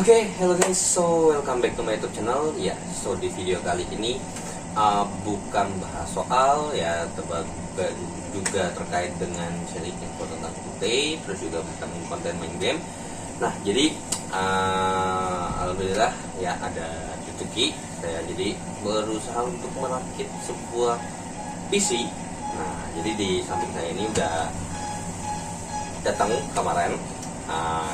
Hello guys, so welcome back to my YouTube channel. Ya, so di video kali ini bukan bahas soal ya, juga terkait dengan sharing info tentang today, terus juga bukan konten main game. Nah, jadi alhamdulillah ya ada rezeki. Saya jadi berusaha untuk merakit sebuah PC. Nah, jadi di samping saya ini udah datang kemarin.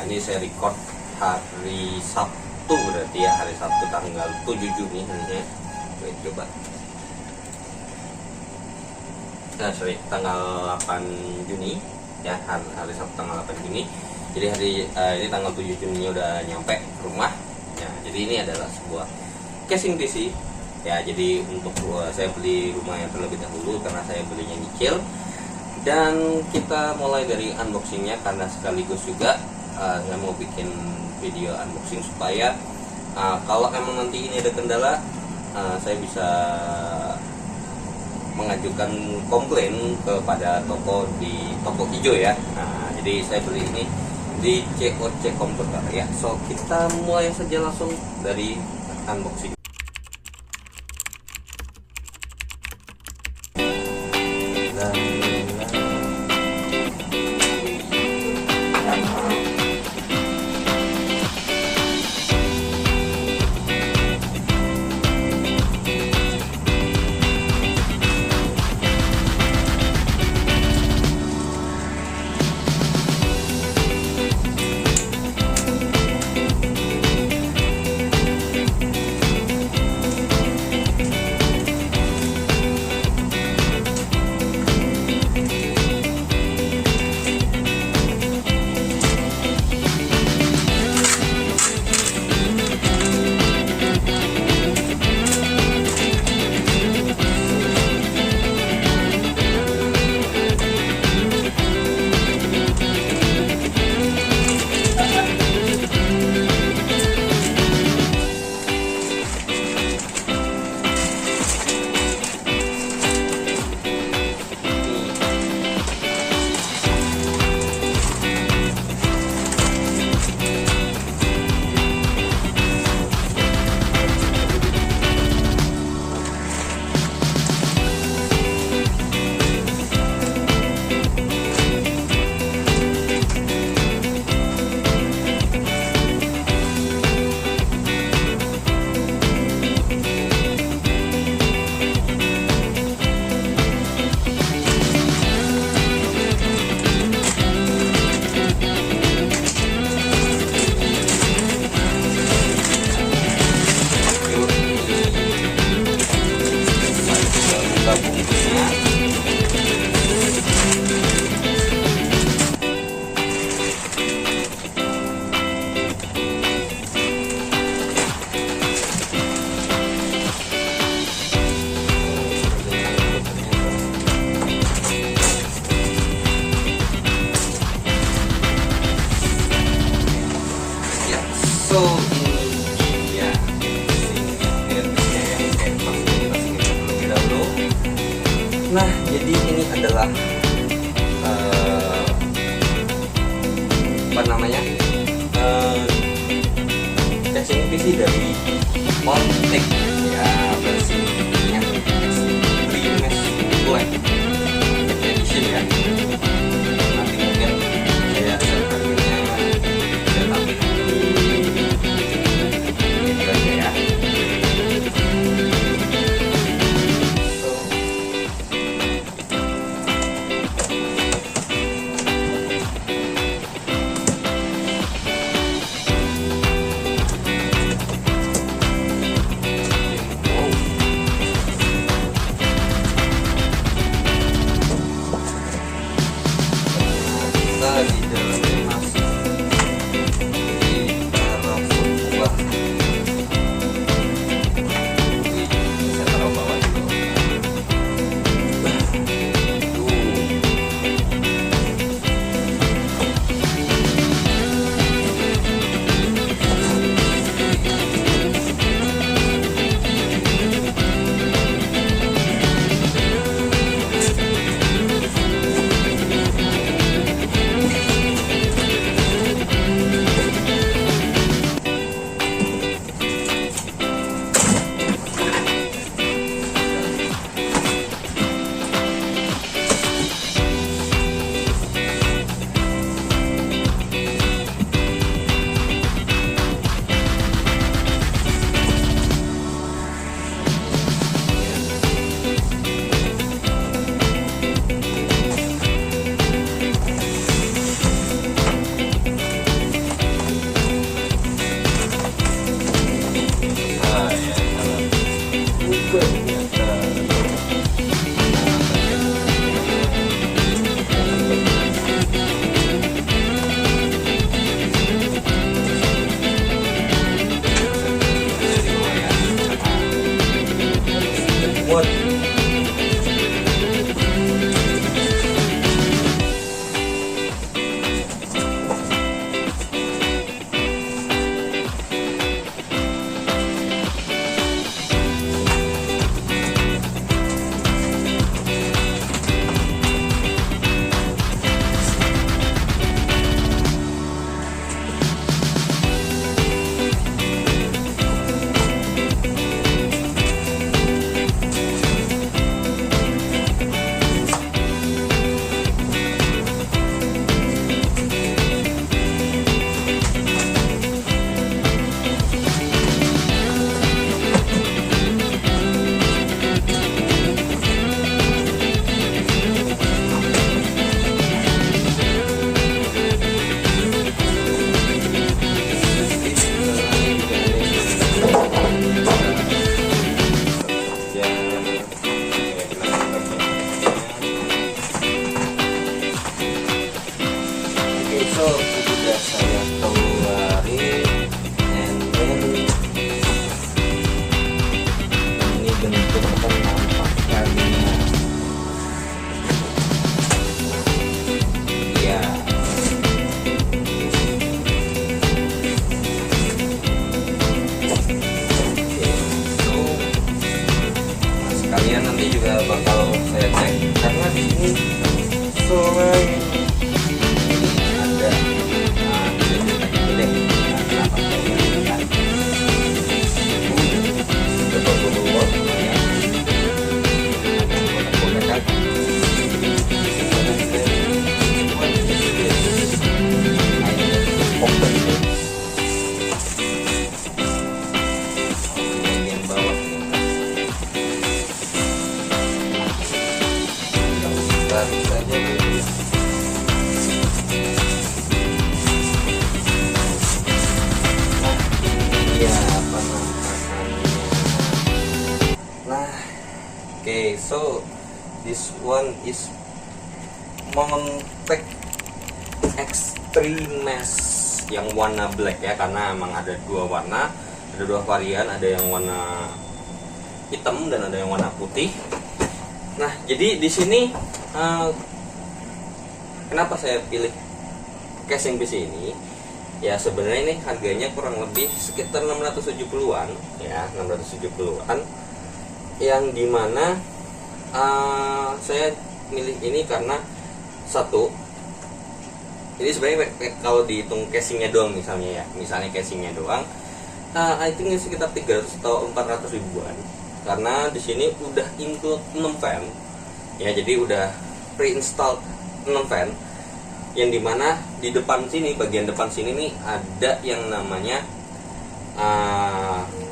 Ini saya record hari Sabtu, berarti ya hari Sabtu tanggal 7 Juni harinya. Coba. Tanggal 8 Juni ya, hari Sabtu tanggal 8 Juni. Jadi ini tanggal 7 Juni udah nyampe rumah. Ya, jadi ini adalah sebuah casing PC. Ya, jadi untuk saya beli rumah yang terlebih dahulu karena saya belinya nyicil. Dan kita mulai dari unboxingnya karena sekaligus juga saya mau bikin video unboxing supaya kalau emang nanti ini ada kendala, saya bisa mengajukan komplain kepada toko di toko hijau ya. Nah, jadi saya beli ini di COC Komputer ya. So kita mulai saja langsung dari unboxing. So ini ya terlebih dahulu. Nah, jadi ini adalah apa namanya casing PC dari Montec ya, versi yang Extreme Black Edition ya. Nanti mungkin saya share harganya dan update itu aja ya. so udah saya keluarin, and then ini bentuk penampakannya. Ya, kalian nanti juga bakal saya cek karena di sini selain ini ada ini deh, kenapa saya ini kan betul watt ya, kotak-kotak bagian bawah baru saja dulu. Nah, ini dia penampakannya. Nah, oke, so this one is Montec Extreme Mesh yang warna black ya, karena emang ada dua warna, ada dua varian, ada yang warna hitam dan ada yang warna putih. Nah, jadi di sini kenapa saya pilih casing PC ini? Ya sebenarnya ini harganya kurang lebih sekitar 670-an ya, 670-an, yang dimana saya milih ini karena satu, ini sebenarnya kalau dihitung casingnya doang misalnya ya, misalnya casingnya doang, I think ini sekitar 300 atau 400 ribuan, karena di sini udah include 6 fan ya, jadi udah pre-install 6 fan, yang dimana di depan sini, bagian depan sini nih ada yang namanya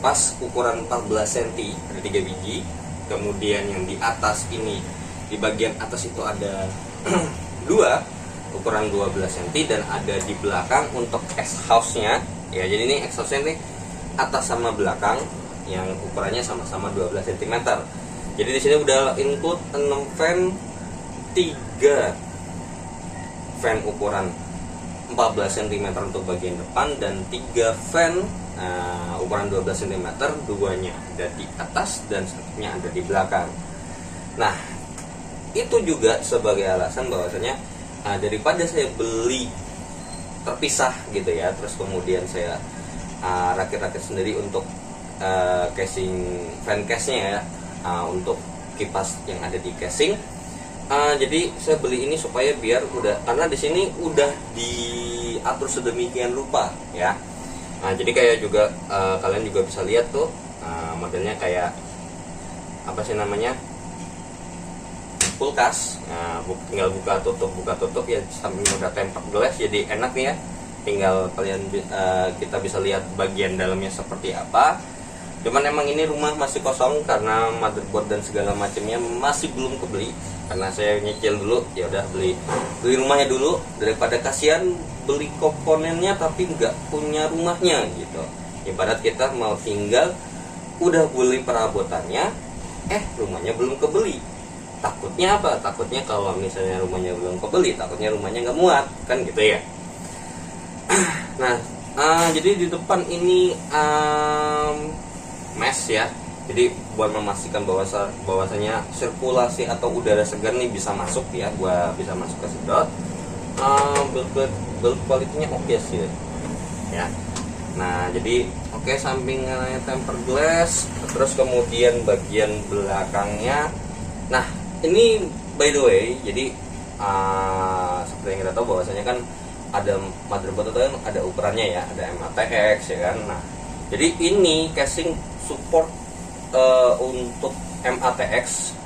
pas ukuran 14 cm, ada 3 biji. Kemudian yang di atas ini, di bagian atas itu ada 2 ukuran 12 cm, dan ada di belakang untuk exhaust nya ya. Jadi ini exhaust nya nih atas sama belakang yang ukurannya sama-sama 12 cm. Jadi di sini udah include 6 fan, 3 fan ukuran 14 cm untuk bagian depan, dan 3 fan ukuran 12 cm, 2-nya ada di atas dan 1-nya ada di belakang. Nah, itu juga sebagai alasan bahwasanya daripada saya beli terpisah gitu ya, terus kemudian saya rakit-rakit sendiri untuk casing fan case-nya ya, untuk kipas yang ada di casing. Jadi saya beli ini supaya biar udah, karena di sini udah diatur sedemikian rupa ya. Nah, jadi kayak juga kalian juga bisa lihat tuh modelnya kayak apa sih namanya, kulkas. Tinggal buka tutup ya, sambil udah tempered glass, jadi enak nih ya. Tinggal kalian kita bisa lihat bagian dalamnya seperti apa. Cuman emang ini rumah masih kosong karena motherboard dan segala macamnya masih belum kebeli, karena saya nyicil dulu, ya udah beli rumahnya dulu daripada kasihan beli komponennya tapi nggak punya rumahnya gitu. Ibarat kita mau tinggal udah beli perabotannya, rumahnya belum kebeli. Takutnya apa? Takutnya kalau misalnya rumahnya belum kebeli, takutnya rumahnya nggak muat kan gitu ya. Nah, jadi di depan ini mesh ya. Jadi buat memastikan bahwasanya sirkulasi atau udara segar nih bisa masuk ya, gua bisa masuk ke sedot. Build quality-nya oke sih ya. Nah, jadi oke, sampingnya tempered glass, terus kemudian bagian belakangnya. Nah, ini by the way, jadi seperti yang kita tahu bahwasanya kan ada motherboard itu ada ukurannya ya, ada MATX ya kan. Nah, jadi ini casing support untuk MATX,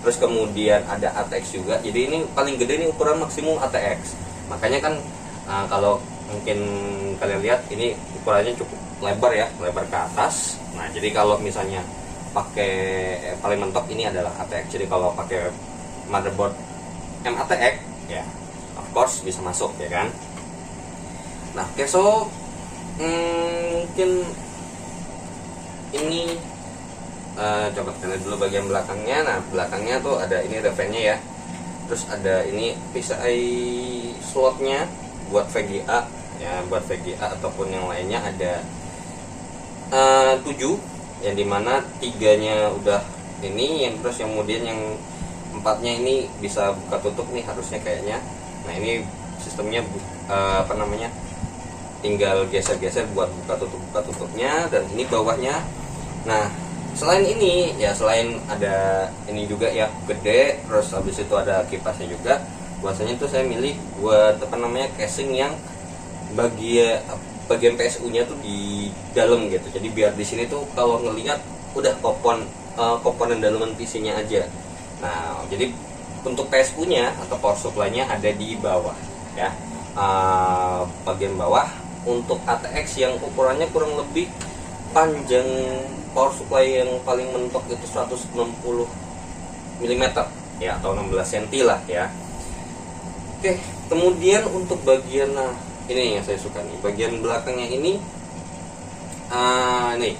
terus kemudian ada ATX juga. Jadi ini paling gede nih ukuran maksimum ATX. Makanya kan kalau mungkin kalian lihat ini ukurannya cukup lebar ya, lebar ke atas. Nah, jadi kalau misalnya pakai paling mentok ini adalah ATX. Jadi kalau pakai motherboard MATX ya, of course bisa masuk ya kan. Nah, so mungkin ini coba kita lihat dulu bagian belakangnya. Nah, belakangnya tuh ada ini ada fan-nya ya. Terus ada ini PCI slotnya buat VGA ya, buat VGA ataupun yang lainnya ada 7, yang dimana 3-nya udah ini, yang terus yang kemudian yang 4-nya ini bisa buka tutup nih harusnya kayaknya. Nah ini sistemnya tinggal geser-geser buat buka tutupnya, dan ini bawahnya. Nah selain ini ya, selain ada ini juga ya gede, terus habis itu ada kipasnya juga. Bahwasanya itu saya milih buat casing yang bagian PSU-nya tuh di dalam gitu. Jadi biar di sini tuh kalau ngelihat udah komponen dalaman PC-nya aja. Nah, jadi untuk PSU-nya atau power supply-nya ada di bawah ya. Bagian bawah. Untuk ATX yang ukurannya kurang lebih panjang power supply yang paling mentok itu 160 mm ya, atau 16 cm lah ya. Oke, kemudian untuk bagian ini yang saya suka nih, bagian belakangnya ini nih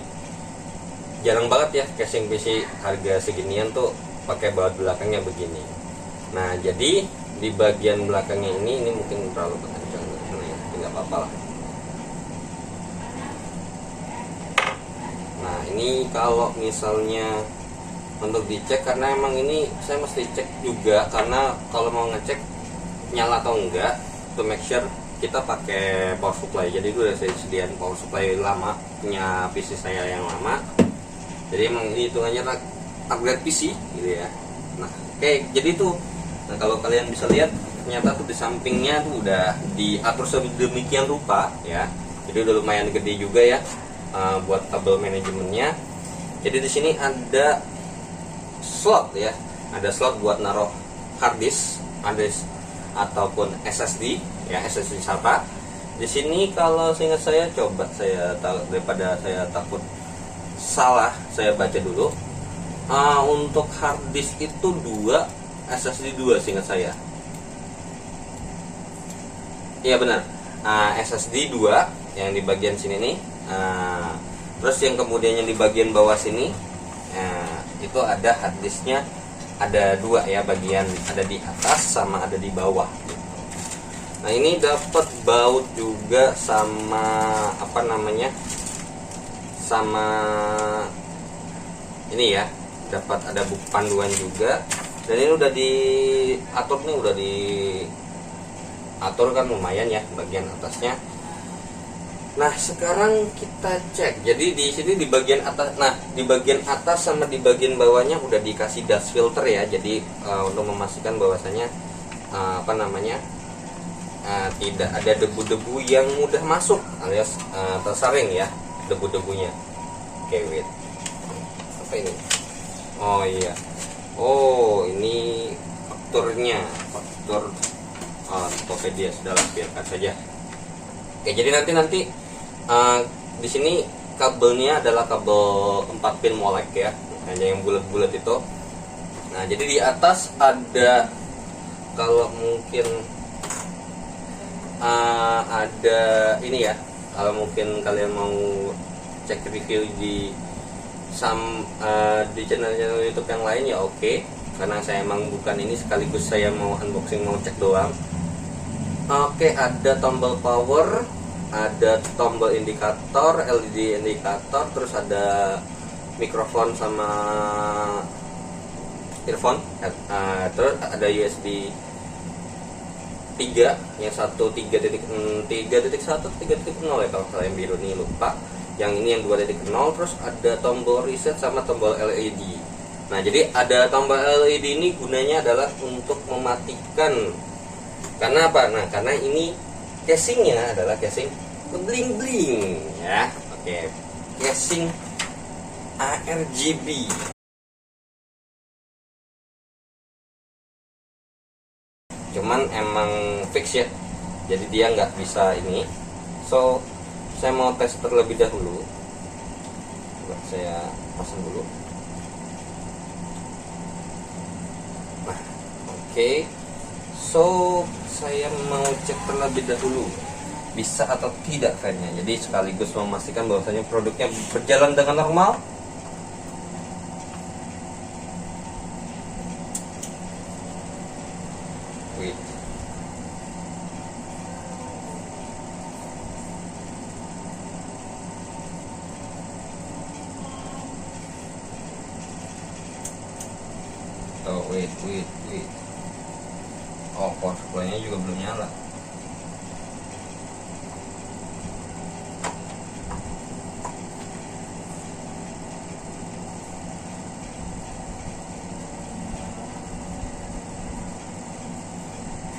jarang banget ya casing PC harga seginian tuh pakai baut belakangnya begini. Nah jadi di bagian belakangnya ini mungkin terlalu kencang ya, nggak apa-apa lah. Nah ini kalau misalnya untuk dicek, karena emang ini saya mesti cek juga, karena kalau mau ngecek nyala atau enggak, to make sure kita pakai power supply. Jadi itu udah saya sediain power supply lama punya PC saya yang lama. Jadi emang ini hitungannya upgrade PC gitu ya. Nah, oke, jadi tuh, nah kalau kalian bisa lihat ternyata tuh di sampingnya tuh udah diatur sedemikian rupa ya. Jadi udah lumayan gede juga ya buat kabel manajemennya. Jadi di sini ada slot ya, ada slot buat naruh hard disk, ataupun SSD ya, SSD SATA. Di sini kalau seingat saya, coba saya daripada saya takut salah, saya baca dulu. Untuk hard disk itu 2, SSD 2 seingat saya. Iya benar. SSD 2 yang di bagian sini nih. Terus yang kemudian yang di bagian bawah sini itu ada hard disknya, ada 2 ya, bagian ada di atas sama ada di bawah gitu. Nah ini dapat baut juga sama sama ini ya, dapat ada buku panduan juga, dan ini udah diatur nih, udah diatur kan lumayan ya bagian atasnya. Nah sekarang kita cek. Jadi di sini di bagian atas, nah di bagian atas sama di bagian bawahnya udah dikasih dust filter ya. Jadi untuk memastikan bahwasanya tidak ada debu-debu yang mudah masuk alias tersaring ya debu-debunya. Oke, wait. Apa ini? Oh iya. Oh ini fakturnya, faktur Tokopedia. Sudahlah, biarkan saja. Oke, jadi nanti di sini kabelnya adalah kabel 4 pin molek ya, hanya yang bulat-bulat itu. Nah jadi di atas ada, kalau mungkin ada ini ya, kalau mungkin kalian mau cek review di channel YouTube yang lain ya oke. Karena saya emang bukan ini, sekaligus saya mau unboxing, mau cek doang. Oke, ada tombol power, ada tombol indikator, LED indikator, terus ada mikrofon sama earphone, terus ada USB 3, yang satu 3.1, 3.0 ya kalau kalian biru nih, lupa. Yang ini yang 2.0, terus ada tombol reset sama tombol LED. Nah jadi ada tombol LED ini gunanya adalah untuk mematikan. Karena apa? Nah karena ini casingnya adalah casing bling bling ya. Oke, casing ARGB. Cuman emang fix ya, jadi dia nggak bisa ini. So saya mau tes terlebih dahulu. Coba saya pasang dulu. Nah, oke. So saya mau cek terlebih dahulu bisa atau tidak fan-nya. Jadi sekaligus memastikan bahwasanya produknya berjalan dengan normal. wait. Oh, power supply-nya juga belum nyala.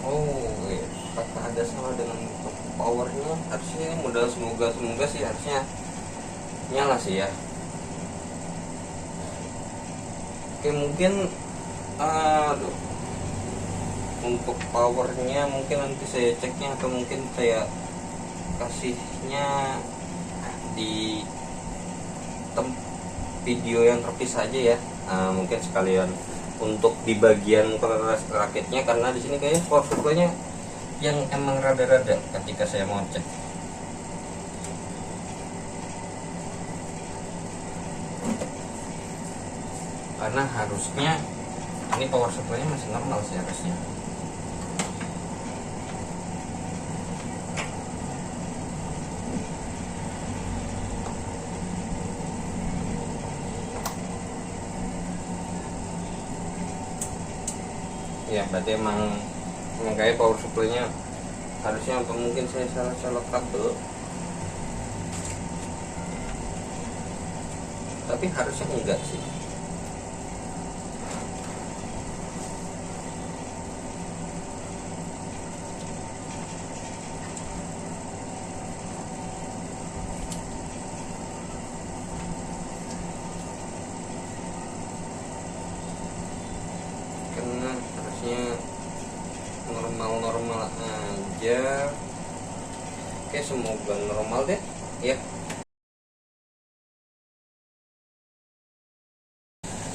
Oh, wait. Apakah ada salah dengan powernya? Harusnya modal semoga sih harusnya nyala sih ya. Oke, mungkin aduh, untuk powernya mungkin nanti saya ceknya, atau mungkin saya kasihnya di video yang terpisah aja ya. Mungkin sekalian untuk di bagian rakitnya, karena di sini kayaknya power supply-nya yang emang rada-rada ketika saya mau cek. Karena harusnya ini power supply-nya masih normal sih harusnya. Ya berarti emang kayak power supply-nya harusnya, atau mungkin saya salah colok kabel, tapi harusnya enggak sih. Karena harusnya normal aja. Oke, semoga normal deh ya.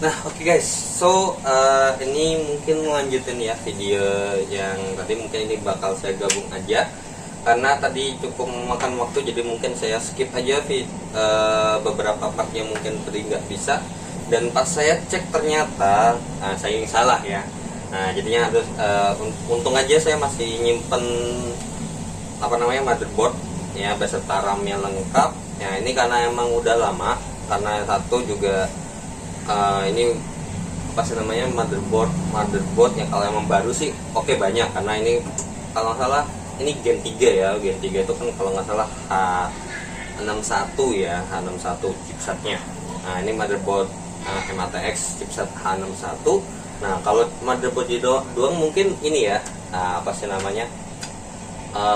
Nah, oke guys, so ini mungkin lanjutin ya video yang tadi. Mungkin ini bakal saya gabung aja karena tadi cukup memakan waktu, jadi mungkin saya skip aja beberapa part yang mungkin tadi nggak bisa. Dan pas saya cek ternyata saya yang salah ya. Nah, jadinya harus untung aja saya masih nyimpen motherboard ya beserta RAM-nya lengkap. Ya ini karena emang udah lama, karena satu juga ini motherboard yang kalau emang baru sih oke banyak, karena ini kalau nggak salah ini Gen 3 ya. Gen 3 itu kan kalau nggak salah H61 ya, H61 chipsetnya. Nah, ini motherboard MATX chipset H61. Nah, kalau motherboard doang mungkin ini ya,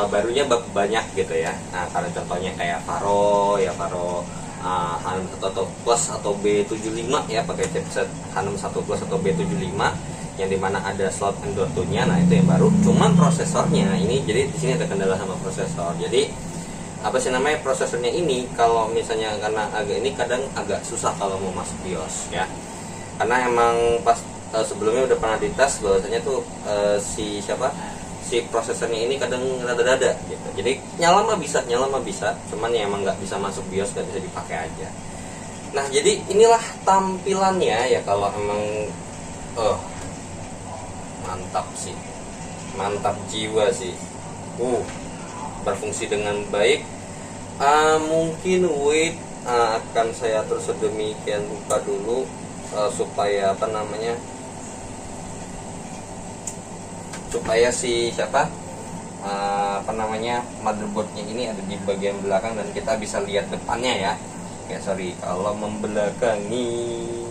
barunya banyak gitu ya. Nah, karena contohnya kayak Faro H61 Plus atau B75 ya, pakai chipset H61 Plus atau B75 yang dimana ada slot M.2-nya. Nah, itu yang baru. Cuman prosesornya ini, jadi di sini ada kendala sama prosesor. Jadi prosesornya ini kalau misalnya karena kadang agak susah kalau mau masuk BIOS ya. Karena emang pas sebelumnya udah pernah dites bahwasanya tuh si prosesornya ini kadang rada-rada gitu. Jadi nyala mah bisa, cuman ya emang nggak bisa masuk BIOS, nggak bisa dipakai aja. Nah, jadi inilah tampilannya ya. Kalau emang mantap sih, mantap jiwa sih. Berfungsi dengan baik. Mungkin akan saya terus sedemikian buka dulu supaya motherboardnya ini ada di bagian belakang dan kita bisa lihat depannya ya. Sorry kalau membelakangi.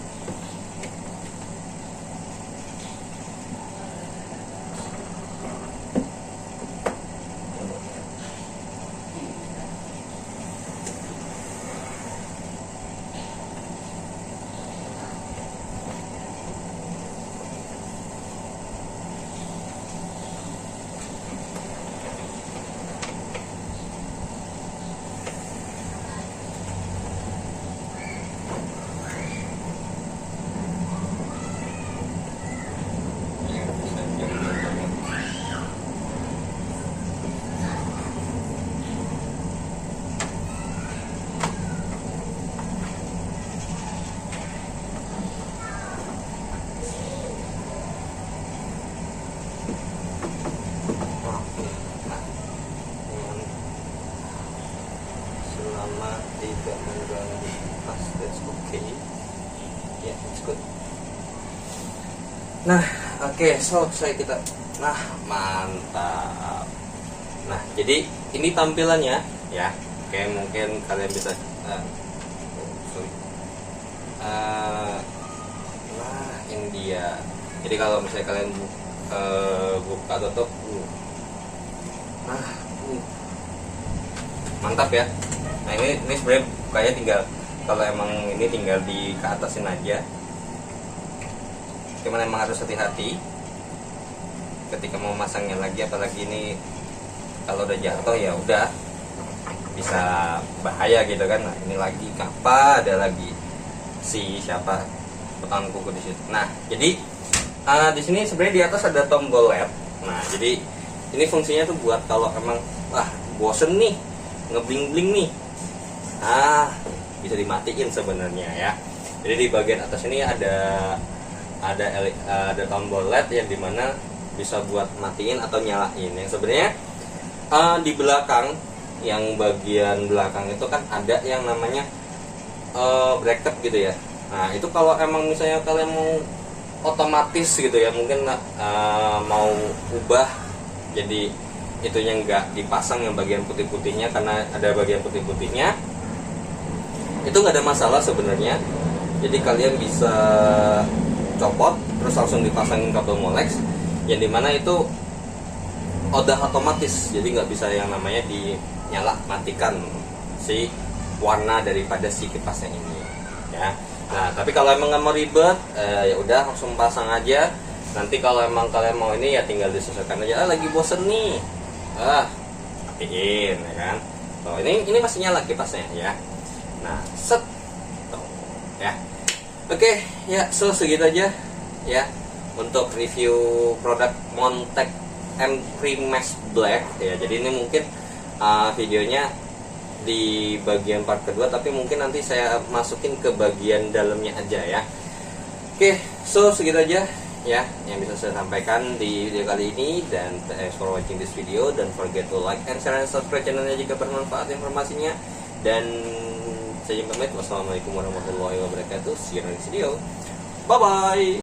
Tidak mengganggu pas, that's okay ya, it's good. Nah, oke, selesai kita. Nah, mantap. Nah, jadi ini tampilannya ya. Oke, mungkin kalian bisa sorry. Nah, ini dia. Jadi kalau misalnya kalian buka tutup, nah, mantap ya. Nah, ini sebenarnya bukanya tinggal, kalau emang ini tinggal di ke atasin aja. Cuman emang harus hati-hati ketika mau masangnya lagi, apalagi ini kalau udah jatuh ya udah bisa bahaya gitu kan. Nah, ini lagi apa ada lagi si siapa petang kuku di situ. Nah, jadi di sini sebenarnya di atas ada tombol LED. Nah, jadi ini fungsinya tuh buat kalau emang bosen nih ngebling-bling nih, bisa dimatiin sebenarnya ya. Jadi di bagian atas ini ada tombol LED yang dimana bisa buat matiin atau nyalain. Yang sebenarnya di belakang, yang bagian belakang itu kan ada yang namanya bracket gitu ya. Nah, itu kalau emang misalnya kalian mau otomatis gitu ya, mungkin mau ubah jadi itunya nggak dipasang yang bagian putih-putihnya, karena ada bagian putih-putihnya itu nggak ada masalah sebenarnya. Jadi kalian bisa copot terus langsung dipasangin kabel Molex, yang dimana itu udah otomatis, jadi nggak bisa yang namanya dinyala matikan si warna daripada si kipasnya ini ya. Nah, tapi kalau emang nggak mau ribet, ya udah langsung pasang aja. Nanti kalau emang kalian mau ini ya tinggal disesuaikan aja. Lagi bosen nih, matiin ya kan. Tuh, ini masih nyala kipasnya ya. Nah, set tuh ya. Oke, ya segitu aja ya untuk review produk Montec M3 Max Black ya. Jadi ini mungkin videonya di bagian part kedua, tapi mungkin nanti saya masukin ke bagian dalamnya aja ya. Oke, segitu aja ya yang bisa saya sampaikan di video kali ini, dan thanks for watching this video. Don't forget to like and share and subscribe channelnya jika bermanfaat informasinya, dan saya pamit. Wassalamualaikum warahmatullahi wabarakatuh. See you next video. Bye bye.